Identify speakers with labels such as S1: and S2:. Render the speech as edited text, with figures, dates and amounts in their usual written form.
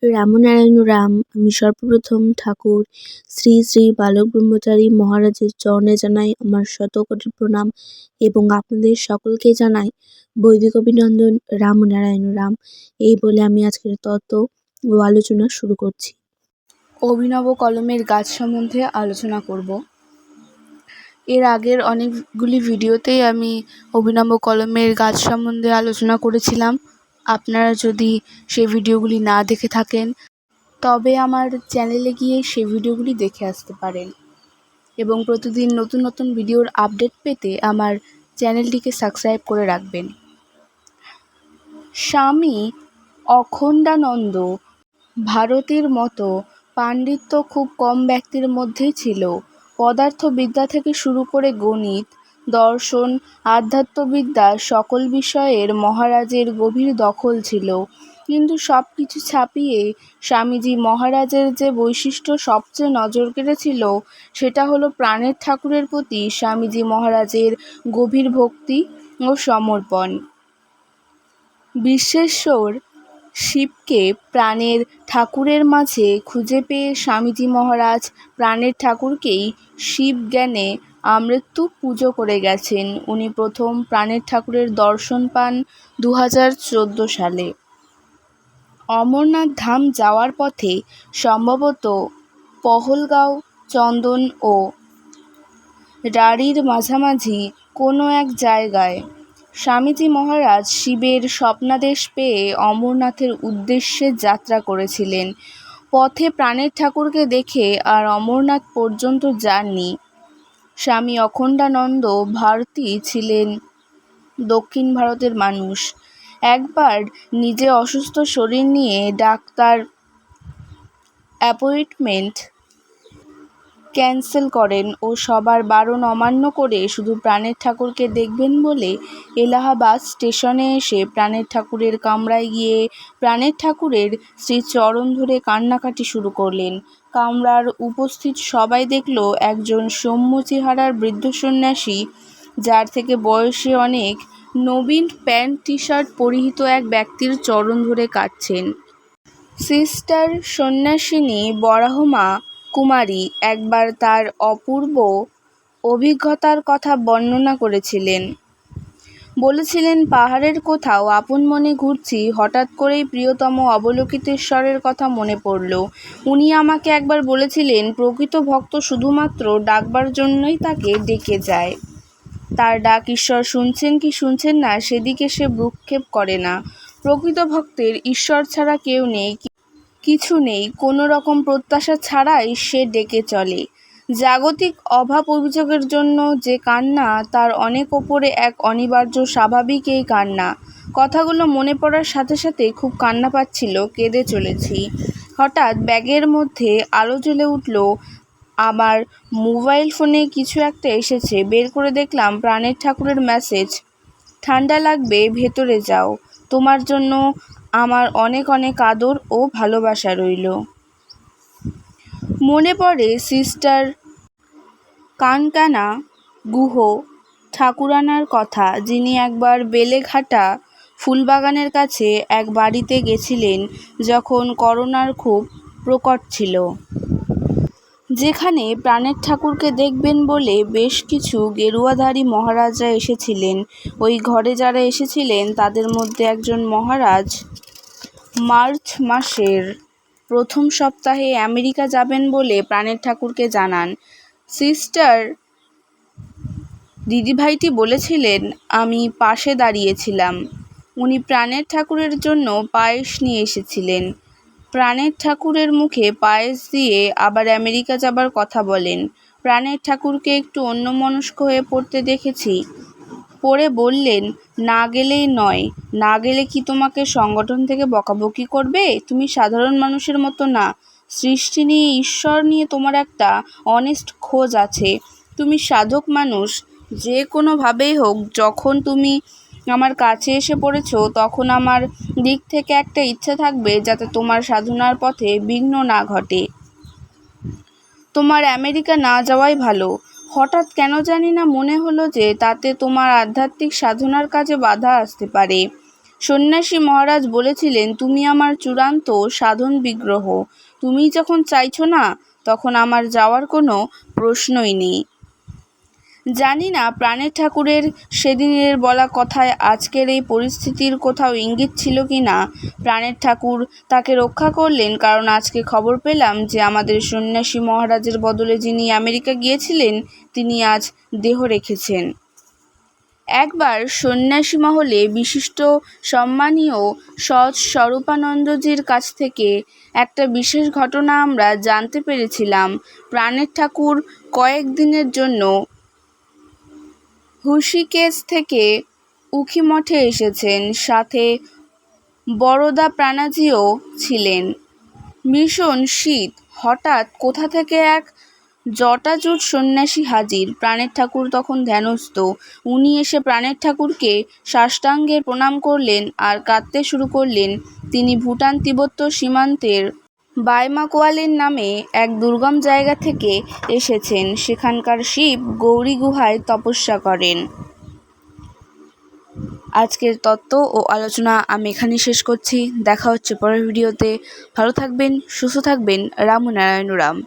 S1: রামনারায়ণ রাম। আমি সর্বপ্রথম ঠাকুর শ্রী শ্রী বালক ব্রহ্মচারী মহারাজের চরণে জানাই আমার শতকোটি প্রণাম এবং আপনাদের সকলকে জানাই বৈদিক অভিনন্দন। রামনারায়ণ রাম। এই বলে আমি আজকের তত্ত্ব ও আলোচনা শুরু করছি।
S2: অভিনব কলমের গাছ সম্বন্ধে আলোচনা করব। এর আগের অনেকগুলি ভিডিওতেই আমি অভিনব কলমের গাছ সম্বন্ধে আলোচনা করেছিলাম। আপনারা যদি সেই ভিডিওগুলি না দেখে থাকেন তবে আমার চ্যানেলে গিয়ে সেই ভিডিওগুলি দেখে আসতে পারেন এবং প্রতিদিন নতুন নতুন ভিডিওর আপডেট পেতে আমার চ্যানেলটিকে সাবস্ক্রাইব করে রাখবেন। স্বামী অখণ্ডানন্দ ভারতীর মতো পাণ্ডিত্য খুব কম ব্যক্তির মধ্যেই ছিল। পদার্থবিদ্যা থেকে শুরু করে গণিত, দর্শন, আধ্যাত্মবিদ্যা সকল বিষয়ের মহারাজের গভীর দখল ছিল। কিন্তু সব কিছু ছাপিয়ে স্বামীজি মহারাজের যে বৈশিষ্ট্য সবচেয়ে নজর কেড়েছিল সেটা হলো প্রাণের ঠাকুরের প্রতি স্বামীজি মহারাজের গভীর ভক্তি ও সমর্পণ। বিশ্বেশ্বর শিবকে প্রাণের ঠাকুরের মাঝে খুঁজে পেয়ে স্বামীজি মহারাজ প্রাণের ঠাকুরকেই শিব জ্ঞানে আমৃত্যু পুজো করে গেছেন। উনি প্রথম প্রাণের ঠাকুরের দর্শন পান 2014 সালে। অমরনাথ ধাম যাওয়ার পথে সম্ভবত পহলগাঁও, চন্দন ও রাঢ়ির মাঝামাঝি কোনো এক জায়গায় স্বামীজি মহারাজ শিবের স্বপ্নাদেশ পেয়ে অমরনাথের উদ্দেশ্যে যাত্রা করেছিলেন। পথে প্রাণের ঠাকুরকে দেখে আর অমরনাথ পর্যন্ত যাননি। স্বামী অখণ্ডানন্দ ভারতী ছিলেন দক্ষিণ ভারতের মানুষ। একবার নিজে অসুস্থ শরীর নিয়ে ডাক্তার অ্যাপয়েন্টমেন্ট ক্যান্সেল করেন ও সবার বারণ অমান্য করে শুধু প্রাণের ঠাকুরকে দেখবেন বলে এলাহাবাদ স্টেশনে এসে প্রাণের ঠাকুরের কামরায় গিয়ে প্রাণের ঠাকুরের শ্রীচরণ ধরে কান্নাকাটি শুরু করলেন। কামরার উপস্থিত সবাই দেখল একজন সৌম্য চেহারার বৃদ্ধ সন্ন্যাসী, যার থেকে বয়সে অনেক, নবীন প্যান্ট টি শার্ট পরিহিত এক ব্যক্তির চরণ ধরে কাঁদছেন। সিস্টার সন্ন্যাসিনী বরাহমা কুমারী একবার তার অপূর্ব অভিজ্ঞতার কথা বর্ণনা করেছিলেন। বলেছিলেন, পাহাড়ের কোথাও আপন মনে ঘুরছি, হঠাৎ করেই প্রিয়তম অবলোকিতেশ্বরের কথা মনে পড়ল। উনি আমাকে একবার বলেছিলেন, প্রকৃত ভক্ত শুধুমাত্র ডাকবার জন্যই তাকে ডেকে যায়। তার ডাক ঈশ্বর শুনছেন কি শুনছেন না সেদিকে সে ভ্রূক্ষেপ করে না। প্রকৃত ভক্তের ঈশ্বর ছাড়া কেউ নেই, কিছু নেই, কোনো রকম প্রত্যাশা ছাড়াই সে ডেকে চলে। জাগতিক অভাব অভিযোগের জন্য যে কান্না তার অনেক ওপরে এক অনিবার্য স্বাভাবিক এই কান্না। কথাগুলো মনে পড়ার সাথে সাথে খুব কান্না পাচ্ছিল, কেঁদে চলেছি। হঠাৎ ব্যাগের মধ্যে আলো জ্বলে উঠল। আমার মোবাইল ফোনে কিছু একটা এসেছে, বের করে দেখলাম প্রাণের ঠাকুরের মেসেজ। ঠান্ডা লাগবে, ভেতরে যাও, তোমার জন্য আমার অনেক অনেক আদর ও ভালোবাসা রইল। মনে পড়ে সিস্টার কানকানা গুহ ঠাকুরানার কথা, যিনি একবার বেলেঘাটা ফুলবাগানের কাছে এক বাড়িতে গেছিলেন যখন করোনার খুব প্রকট ছিল, যেখানে প্রাণের ঠাকুরকে দেখবেন বলে বেশ কিছু গেরুয়াধারী মহারাজরা এসেছিলেন। ওই ঘরে যারা এসেছিলেন তাদের মধ্যে একজন মহারাজ মার্চ মাসের প্রথম সপ্তাহে আমেরিকা যাবেন বলে প্রাণের ঠাকুরকে জানান। সিস্টার দিদিভাইটি বলেছিলেন, আমি পাশে দাঁড়িয়েছিলাম। উনি প্রাণের ঠাকুরের জন্য পায়েস নিয়ে এসেছিলেন। প্রাণের ঠাকুরের মুখে পায়েস দিয়ে আবার আমেরিকা যাবার কথা বলেন। প্রাণের ঠাকুরকে একটু অন্যমনস্ক হয়ে পড়তে দেখেছি। পড়ে বললেন, না গেলেই নয়, না গেলে কি তোমাকে সংগঠন থেকে বকাবকি করবে? তুমি সাধারণ মানুষের মতো না, সৃষ্টি নিয়ে, ঈশ্বর নিয়ে তোমার একটা অনেস্ট খোঁজ আছে। তুমি সাধক মানুষ, যে কোনোভাবেই হোক যখন তুমি আমার কাছে এসে পড়েছ তখন আমার দিক থেকে একটা ইচ্ছে থাকবে যাতে তোমার সাধনার পথে বিঘ্ন না ঘটে। তোমার আমেরিকা না যাওয়াই ভালো। হঠাৎ কেন জানি না মনে হলো যে তাতে তোমার আধ্যাত্মিক সাধনার কাজে বাধা আসতে পারে। সন্ন্যাসী মহারাজ বলেছিলেন, তুমি আমার চূড়ান্ত সাধন বিগ্রহ। তুমি যখন চাইছো না, তখন আমার যাওয়ার কোনো প্রশ্নই নেই। জানি না প্রাণের ঠাকুরের সেদিনের বলা কথায় আজকের এই পরিস্থিতির কোথাও ইঙ্গিত ছিল কি না। প্রাণের ঠাকুর তাকে রক্ষা করলেন, কারণ আজকে খবর পেলাম যে আমাদের সন্ন্যাসী মহারাজের বদলে যিনি আমেরিকা গিয়েছিলেন, তিনি আজ দেহ রেখেছেন। একবার সন্ন্যাসী মহলে বিশিষ্ট সম্মানীয় সৎ স্বরূপানন্দজির কাছ থেকে একটা বিশেষ ঘটনা আমরা জানতে পেরেছিলাম। প্রাণের ঠাকুর কয়েকদিনের জন্য ঋষিকেশ থেকে উখিমঠে এসেছেন, সাথে বরদা প্রাণাজিও ছিলেন। ভীষণ শীত, হঠাৎ কোথা থেকে এক জটাজুট সন্ন্যাসী হাজির। প্রাণের ঠাকুর তখন ধ্যানস্থ। উনি এসে প্রাণের ঠাকুরকে সাষ্টাঙ্গে প্রণাম করলেন আর কাঁদতে শুরু করলেন। তিনি ভুটান তিব্বত সীমান্তের বাইমাকোয়ালিন নামে এক দুর্গম জায়গা থেকে এসেছেন। সেখানকার শিব গৌরী গুহায় তপস্যা করেন। আজকের তত্ত্ব ও আলোচনা আমি এখানেই শেষ করছি। দেখা হচ্ছে পরের ভিডিওতে। ভালো থাকবেন, সুস্থ থাকবেন। রাম নারায়ণ রাম।